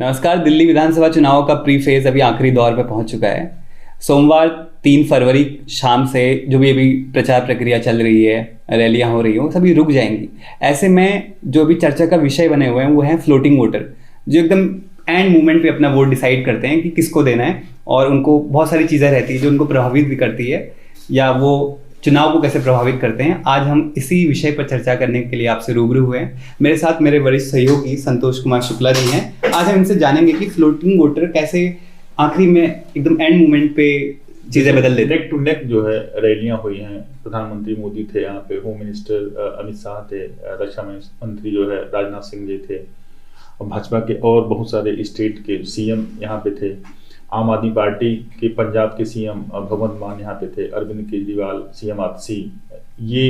नमस्कार। दिल्ली विधानसभा चुनाव का प्री फेज अभी आखिरी दौर पे पहुंच चुका है। सोमवार 3 फरवरी शाम से जो भी अभी प्रचार प्रक्रिया चल रही है, रैलियां हो रही हैं, वो सभी रुक जाएंगी। ऐसे में जो भी चर्चा का विषय बने हुए हैं वो हैं फ्लोटिंग वोटर, जो एकदम एंड मोमेंट पे अपना वोट डिसाइड करते हैं कि किसको देना है, और उनको बहुत सारी चीज़ें रहती है जो उनको प्रभावित भी करती है या वो चुनाव को कैसे प्रभावित करते हैं। आज हम इसी विषय पर चर्चा करने के लिए आपसे रूबरू हुए हैं। मेरे साथ मेरे वरिष्ठ सहयोगी संतोष कुमार शुक्ला जी हैं। आज हम इनसे जानेंगे कि फ्लोटिंग वोटर कैसे आखिरी में एकदम एंड मोमेंट पे चीजें बदल देते हैं। नेक टू नेक जो है रैलियां हुई हैं। प्रधानमंत्री मोदी थे यहाँ पे, होम मिनिस्टर अमित शाह थे, रक्षा मंत्री जो है राजनाथ सिंह जी थे, और भाजपा के और बहुत सारे स्टेट के सीएम यहाँ पे थे। आम आदमी पार्टी के पंजाब के सीएम भगवंत मान यहाँ पे थे, अरविंद केजरीवाल, सीएम आतिशी। ये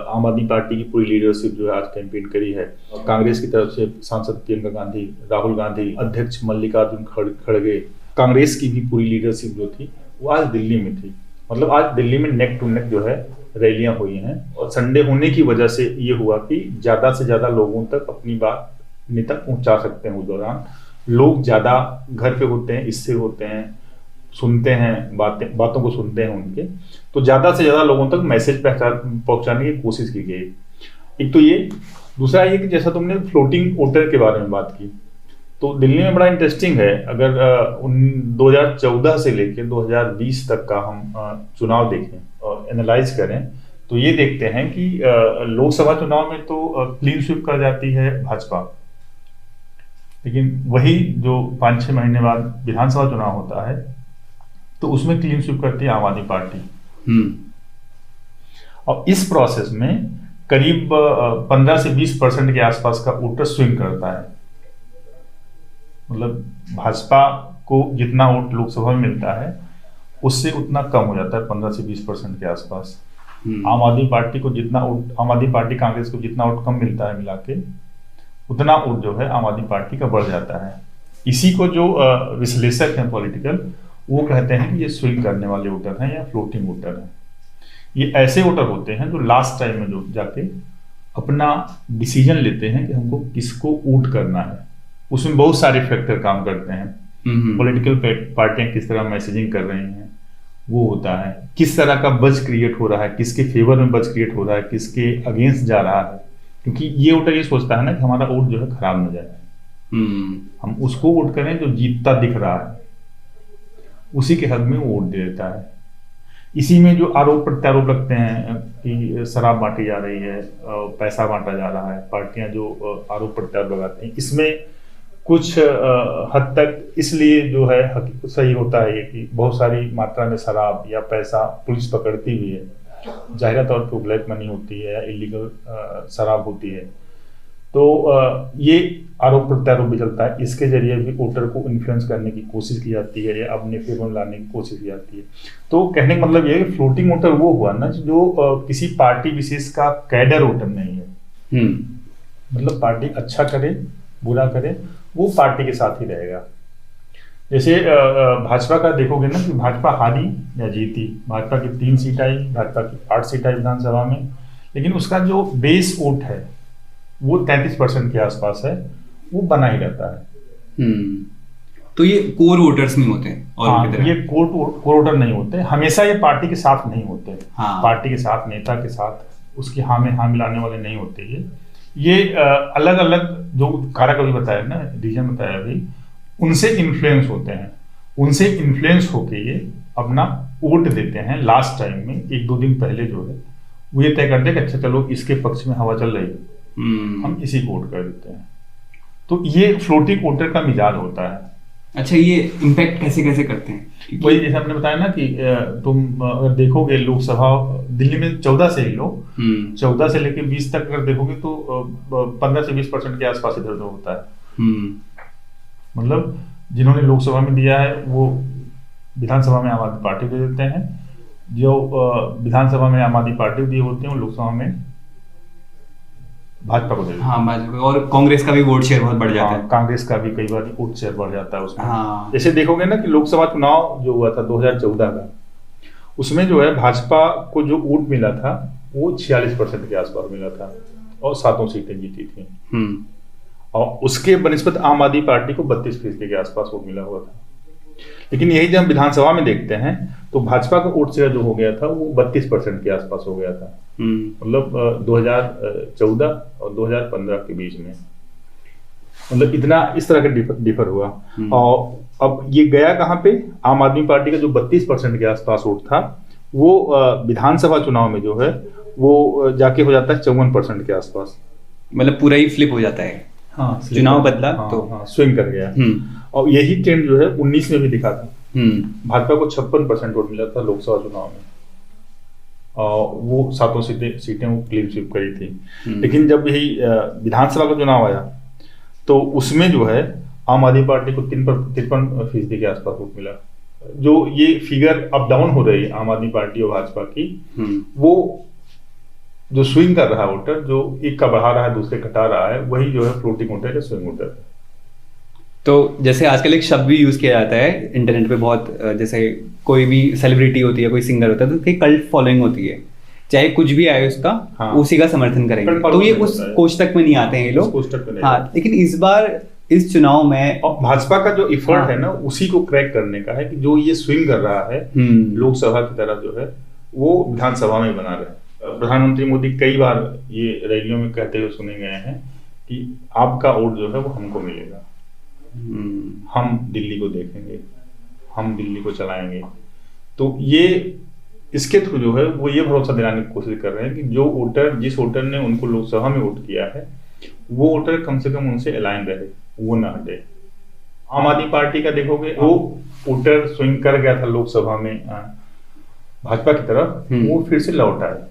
आम आदमी पार्टी की पूरी लीडरशिप जो है आज कैंपेन करी है। कांग्रेस की तरफ से सांसद प्रियंका गांधी, राहुल गांधी, अध्यक्ष मल्लिकार्जुन खड़गे, कांग्रेस की भी पूरी लीडरशिप जो थी वो आज दिल्ली में थी। मतलब आज दिल्ली में नेक टू नेक जो है रैलियां हुई हैं, और संडे होने की वजह से ये हुआ कि ज़्यादा से ज़्यादा लोगों तक अपनी बात नेता पहुंचा सकते हैं। उस दौरान लोग ज़्यादा घर पे होते हैं, इससे होते हैं, सुनते हैं बातों को सुनते हैं उनके, तो ज़्यादा से ज़्यादा लोगों तक मैसेज पहुंचाने की कोशिश की गई। एक तो ये, दूसरा ये कि जैसा तुमने फ्लोटिंग वोटर के बारे में बात की, तो दिल्ली में बड़ा इंटरेस्टिंग है। अगर 2014 से लेकर 2020 तक का हम चुनाव देखें और एनालाइज करें, तो ये देखते हैं कि लोकसभा चुनाव में तो क्लीन स्वीप कर जाती है भाजपा, लेकिन वही जो 5-6 महीने बाद विधानसभा चुनाव होता है तो उसमें क्लीन स्वीप करती है आम आदमी पार्टी। और इस प्रोसेस में करीब 15 से 20% के आसपास का वोटर स्विंग करता है। मतलब भाजपा को जितना वोट लोकसभा में मिलता है उससे उतना कम हो जाता है, 15 से 20% के आसपास। आम आदमी पार्टी को जितना वोट, आम आदमी पार्टी कांग्रेस को जितना वोट कम मिलता है मिला के, उतना वोट जो है आम आदमी पार्टी का बढ़ जाता है। इसी को जो विश्लेषक हैं पॉलिटिकल, वो कहते हैं कि ये स्विंग करने वाले वोटर हैं या फ्लोटिंग वोटर हैं। ये ऐसे वोटर होते हैं जो लास्ट टाइम में जो जाके अपना डिसीजन लेते हैं कि हमको किसको वोट करना है। उसमें बहुत सारे फैक्टर काम करते हैं। पॉलिटिकल पार्टियां किस तरह मैसेजिंग कर रही हैं वो होता है, किस तरह का बज क्रिएट हो रहा है, किसके फेवर में बज क्रिएट हो रहा है, किसके अगेंस्ट जा रहा है। क्योंकि ये वोटर ये सोचता है ना कि हमारा वोट जो है खराब न जाए, हम उसको वोट करें जो जीतता दिख रहा है, उसी के हक में वो वोट दे देता है। इसी में जो आरोप प्रत्यारोप लगते हैं कि शराब बांटी जा रही है, पैसा बांटा जा रहा है, पार्टियां जो आरोप प्रत्यारोप लगाती हैं, इसमें कुछ हद तक इसलिए जो है हकीकत सही होता है ये कि बहुत सारी मात्रा में शराब या पैसा पुलिस पकड़ती भी है, जाहिर तौर पे ब्लैक मनी होती है या इलीगल शराब होती है। तो ये आरोप प्रत्यारोप भी चलता है। इसके जरिए भी वोटर को इन्फ्लुएंस करने की कोशिश की जाती है या अपने फेवर में लाने की कोशिश की जाती है। तो कहने का मतलब ये है कि फ्लोटिंग वोटर वो हुआ ना जो किसी पार्टी विशेष का कैडर वोटर नहीं है। मतलब पार्टी अच्छा करे बुरा करे वो पार्टी के साथ ही रहेगा। जैसे भाजपा का देखोगे ना कि भाजपा हारी या जीती, भाजपा की 3 सीट आई, भाजपा की 8 सीट आई विधानसभा में, लेकिन उसका जो बेस वोट है वो 33% के आसपास है, वो बना ही रहता है। तो ये कोर वोटर्स नहीं होते और हाँ, ये कोर वोटर नहीं होते, हमेशा ये पार्टी के साथ नहीं होते। हाँ। पार्टी के साथ, नेता के साथ उसकी हाँ में हाँ मिलाने वाले नहीं होते। ये अलग अलग जो कारक अभी बताया ना, रीजन बताया अभी, उनसे इन्फ्लुएंस होते हैं। उनसे इन्फ्लुएंस होके ये अपना वोट देते हैं। लास्ट टाइम में 1-2 दिन पहले जो है वो ये तय करते हैं कि अच्छा चलो इसके पक्ष में हवा चल रही है, हम इसी को वोट कर देते हैं। तो ये फ्लोटिंग वोटर का मिजाज होता है। अच्छा, ये इम्पैक्ट कैसे कैसे करते हैं? वही जैसे हमने बताया ना कि तुम अगर देखोगे लोकसभा दिल्ली में 14 से ही लो, 14 से लेकर 20 तक अगर देखोगे तो 15 से 20% के आसपास इधर उधर होता है। मतलब जिन्होंने लोकसभा में दिया है वो विधानसभा में आम आदमी पार्टी दे देते हैं, जो विधानसभा में आम आदमी पार्टी दिए होते हैं वो लोकसभा में भाजपा को दे देते हैं। हाँ, भाजपा। और कांग्रेस का भी वोट शेयर बहुत बढ़ जाता है। कांग्रेस का भी कई बार वोट शेयर बढ़ जाता है उसमें। हाँ। जैसे देखोगे ना कि लोकसभा चुनाव जो हुआ था 2014 का, उसमें जो है भाजपा को जो वोट मिला था वो 46% के आसपास मिला था और 7 सीटें जीती थी। और उसके बनिस्बत आम आदमी पार्टी को 32% के आसपास वोट मिला हुआ था। लेकिन यही जब विधानसभा में देखते हैं तो भाजपा का वोट शेयर जो हो गया था वो 32% के आसपास हो गया था, मतलब 2014 और 2015 के बीच में, मतलब इतना इस तरह का डिफर हुआ। और अब ये गया कहाँ पे, आम आदमी पार्टी का जो 32% के आसपास वोट था वो विधानसभा चुनाव में जो है वो जाके हो जाता है 54% के आसपास, मतलब पूरा ही फ्लिप हो जाता है। हाँ, चुनाव बदला तो स्विंग कर गया। और यही ट्रेंड जो है 19 में भी दिखा था। भाजपा को 56% वोट मिला था लोकसभा चुनाव में, और वो 7 सीटें वो क्लीन स्वीप करी थी। लेकिन जब यही विधानसभा का चुनाव आया तो उसमें जो है आम आदमी पार्टी को 53% के आसपास वोट मिला। जो ये फिगर अप डाउन हो रही है आम आदमी पार्टी और भाजपा की, वो जो स्विंग कर रहा है वोटर, जो एक का बढ़ा रहा है दूसरे घटा रहा है, वही जो है फ्लोटिंग वोटर है, स्विंग वोटर है। तो जैसे आजकल एक शब्द भी यूज किया जाता है इंटरनेट पे बहुत, जैसे कोई भी सेलिब्रिटी होती है, कोई सिंगर होता है, तो उसकी कल्ट फॉलोइंग होती है, चाहे कुछ भी आए उसका, हाँ, उसी का समर्थन करेंगे। तो ये उस कोष्टक में नहीं आते हैं ये लोग। हाँ, लेकिन इस बार इस चुनाव में भाजपा का जो इफर्ट है ना, उसी को क्रैक करने का है कि जो ये स्विंग कर रहा है लोकसभा की तरफ जो है वो विधानसभा में बना रहे। प्रधानमंत्री मोदी कई बार ये रैलियों में कहते हुए सुने गए हैं कि आपका वोट जो है वो हमको मिलेगा, हम दिल्ली को देखेंगे, हम दिल्ली को चलाएंगे। तो ये इसके थ्रू जो है वो ये भरोसा दिलाने की कोशिश कर रहे हैं कि जो वोटर, जिस वोटर ने उनको लोकसभा में वोट किया है, वो वोटर कम से कम उनसे अलाइन रहे, वो ना हटे। आम आदमी पार्टी का देखोगे, वो वोटर स्विंग कर गया था लोकसभा में भाजपा की तरफ, वो फिर से लौट आए।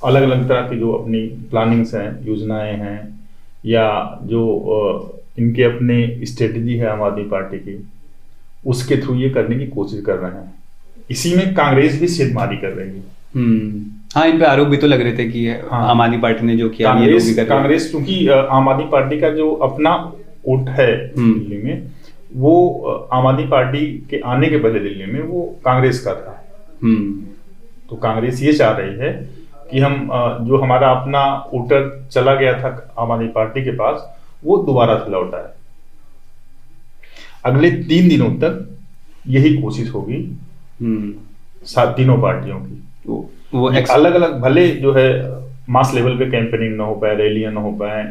अलग अलग तरह की जो अपनी प्लानिंग्स हैं, योजनाएं हैं, या जो इनके अपने स्ट्रेटजी है आम आदमी पार्टी की, उसके थ्रू ये करने की कोशिश कर रहे हैं। इसी में कांग्रेस भी सिरमारी कर रही है। हाँ, इन पे आरोप भी तो लग रहे थे कि आम आदमी पार्टी ने जो किया, कांग्रेस क्योंकि आम आदमी पार्टी का जो अपना वोट है दिल्ली में, वो आम आदमी पार्टी के आने के पहले दिल्ली में वो कांग्रेस का था। तो कांग्रेस ये चाह रही है कि हम जो हमारा अपना वोटर चला गया था आम आदमी पार्टी के पास, वो दोबारा से लौटा है। अगले 3 दिनों तक यही कोशिश होगी तीनों पार्टियों की। वो अलग अलग, भले जो है मास लेवल पे कैंपेनिंग ना हो पाए, रैलियां ना हो पाए,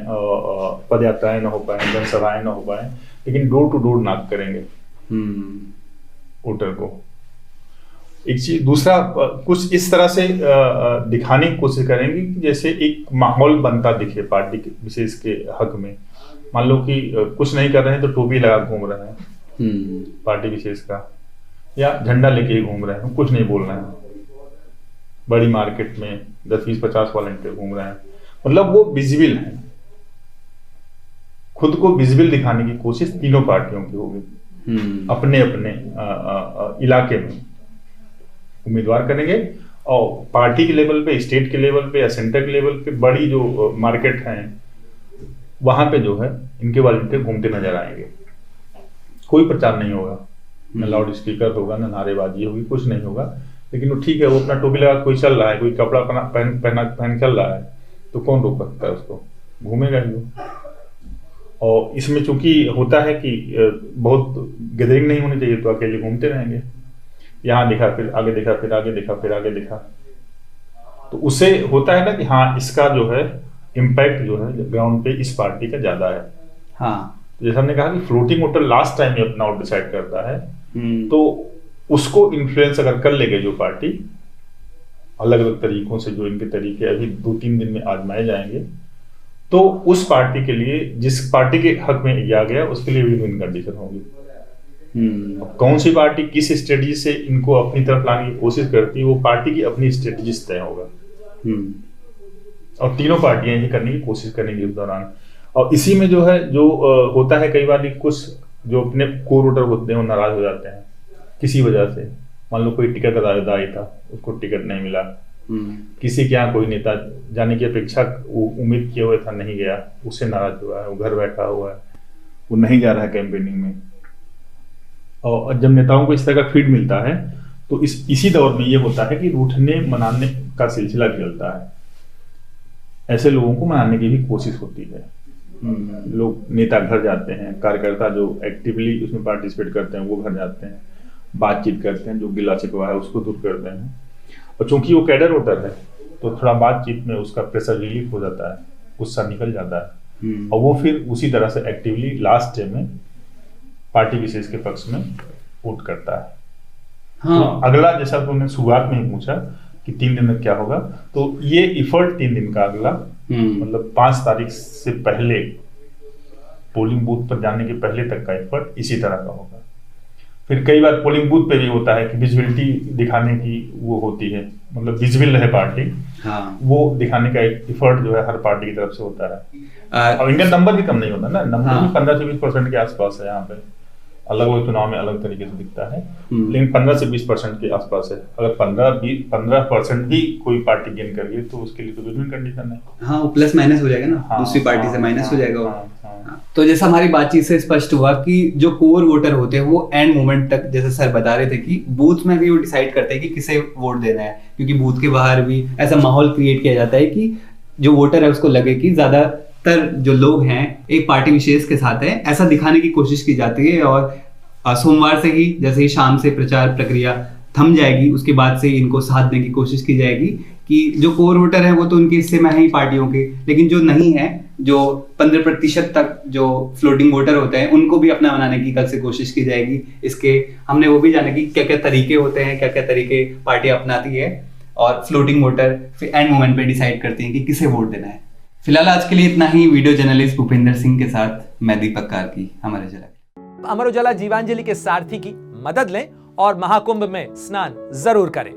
पद यात्राएं ना हो पाए, जनसभाएं ना हो पाए, लेकिन डोर टू डोर नाक करेंगे वोटर को। एक चीज, दूसरा कुछ इस तरह से दिखाने की कोशिश करेंगे कि जैसे एक माहौल बनता दिखे पार्टी के विशेष के हक में। मान लो कि कुछ नहीं कर रहे हैं तो टोपी लगा घूम रहे हैं पार्टी विशेष का, या झंडा लेके घूम रहे हैं, कुछ नहीं बोल रहे हैं, बड़ी मार्केट में 10, 20, 50 वॉलंटियर घूम रहे हैं, मतलब वो विजिबल है। खुद को विजिबल दिखाने की कोशिश तीनों पार्टियों की होगी। अपने अपने इलाके में उम्मीदवार करेंगे, और पार्टी के लेवल पे, स्टेट के लेवल पे या सेंटर के लेवल पे बड़ी जो मार्केट हैं, वहां पे जो है इनके वॉलंटियर घूमते नजर आएंगे। कोई प्रचार नहीं होगा, ना लाउड स्पीकर होगा, ना नारेबाजी होगी, कुछ नहीं होगा। लेकिन वो ठीक है, वो अपना टोपी लगा कोई चल रहा है, कोई कपड़ा पहन चल रहा है, तो कौन रोक सकता है उसको, घूमेगा ही वो। और इसमें चूंकि होता है कि बहुत गैदरिंग नहीं होनी चाहिए, तो अकेले घूमते रहेंगे, यहाँ दिखा फिर आगे दिखा, फिर आगे दिखा, फिर आगे दिखा। तो उससे होता है ना कि हाँ, इसका जो है इम्पैक्ट जो है ग्राउंड पे इस पार्टी का ज्यादा है। हाँ, जैसे हमने कहा कि फ्लोटिंग वोटर लास्ट टाइम में अपना वोट डिसाइड करता है, तो उसको इन्फ्लुएंस अगर कर लेगा जो पार्टी, अलग अलग तरीकों से, जो इनके तरीके अभी 2-3 दिन में आजमाए जाएंगे, तो उस पार्टी के लिए, जिस पार्टी के हक में आ गया, उसके लिए विन विन कंडीशन होगी। कौन सी पार्टी किस स्ट्रेटजी से इनको अपनी तरफ लाने की कोशिश करती है, वो पार्टी की अपनी स्ट्रेटजी से तय होगा। और तीनों पार्टियां यही करने की कोशिश करेंगी इस दौरान। और इसी में जो है, जो होता है कई बार, कुछ जो अपने कोर वोटर होते हैं वो नाराज हो जाते हैं किसी वजह से। मान लो कोई टिकट दाई था, उसको टिकट नहीं मिला, किसी के यहाँ कोई नेता जाने की अपेक्षा उम्मीद किए हुए था, नहीं गया, उससे नाराज हुआ है, वो घर बैठा हुआ है, वो नहीं जा रहा है कैंपेनिंग में। और जब नेताओं को इस तरह का फीड मिलता है, तो इसी दौर में ये होता है कि रूठने मनाने का सिलसिला भी चलता है। ऐसे लोगों को मनाने की भी कोशिश होती है। लोग, नेता घर जाते हैं, कार्यकर्ता जो एक्टिवली उसमें पार्टिसिपेट करते हैं वो घर जाते हैं, बातचीत करते हैं, जो गिला शिकवा है उसको दूर करते हैं। और चूंकि वो कैडर वोटर है तो थोड़ा बातचीत में उसका प्रेशर रिलीफ हो जाता है, गुस्सा निकल जाता है, और वो फिर उसी तरह से एक्टिवली लास्ट डे में पार्टी विशेष के पक्ष में वोट करता है। हाँ। तो अगला, जैसा तुमने शुरुआत में ही पूछा कि 3 दिन में क्या होगा, तो ये इफर्ट 3 दिन का अगला, मतलब 5 तारीख से पहले पोलिंग बूथ पर जाने के पहले तक का एफर्ट इसी तरह का होगा। फिर कई बार पोलिंग बूथ पे भी होता है कि विजिबिलिटी दिखाने की वो होती है, मतलब विजिबल है पार्टी, हाँ। वो दिखाने का एक एफर्ट जो है हर पार्टी की तरफ से होता है। और इनका नंबर भी कम नहीं होता ना, नंबर हाँ। भी 15 से 20% के आसपास है। यहाँ पे अलग अलग चुनाव में अलग तरीके से दिखता है, लेकिन 15 से 20% के आसपास है। अगर 15% भी कोई पार्टी गेन कर गई तो उसके लिए तो विन कंडीशन है। हाँ, प्लस माइनस हो जाएगा ना, हाँ, दूसरी पार्टी से माइनस हो जाएगा। तो जैसा हमारी बातचीत से स्पष्ट हुआ कि जो कोर वोटर होते हैं वो एंड मोमेंट तक, जैसे सर बता रहे थे कि बूथ में भी वो डिसाइड करते हैं कि किसे वोट देना है, क्योंकि बूथ के बाहर भी ऐसा माहौल क्रिएट किया जाता है कि जो वोटर है उसको लगे कि ज्यादातर जो लोग हैं एक पार्टी विशेष के साथ है, ऐसा दिखाने की कोशिश की जाती है। और सोमवार से ही, जैसे ही शाम से प्रचार प्रक्रिया थम जाएगी, उसके बाद से इनको साथ देने की कोशिश की जाएगी कि जो कोर वोटर है वो तो उनके हिस्से में है ही पार्टियों के, लेकिन जो नहीं है, जो 15% तक जो फ्लोटिंग वोटर होते हैं, उनको भी अपना बनाने की कल से कोशिश की जाएगी। इसके हमने वो भी जाना कि क्या क्या तरीके होते हैं, क्या क्या तरीके पार्टी अपनाती है, और फ्लोटिंग वोटर फिर एंड मोमेंट पे डिसाइड करती हैं कि किसे वोट देना है। फिलहाल आज के लिए इतना ही। वीडियो जर्नलिस्ट भूपेंद्र सिंह के साथ मैं दीपक कार्की, अमर उजाला। अमर उजाला जीवांजलि के सारथी की मदद लें और महाकुंभ में स्नान जरूर करें।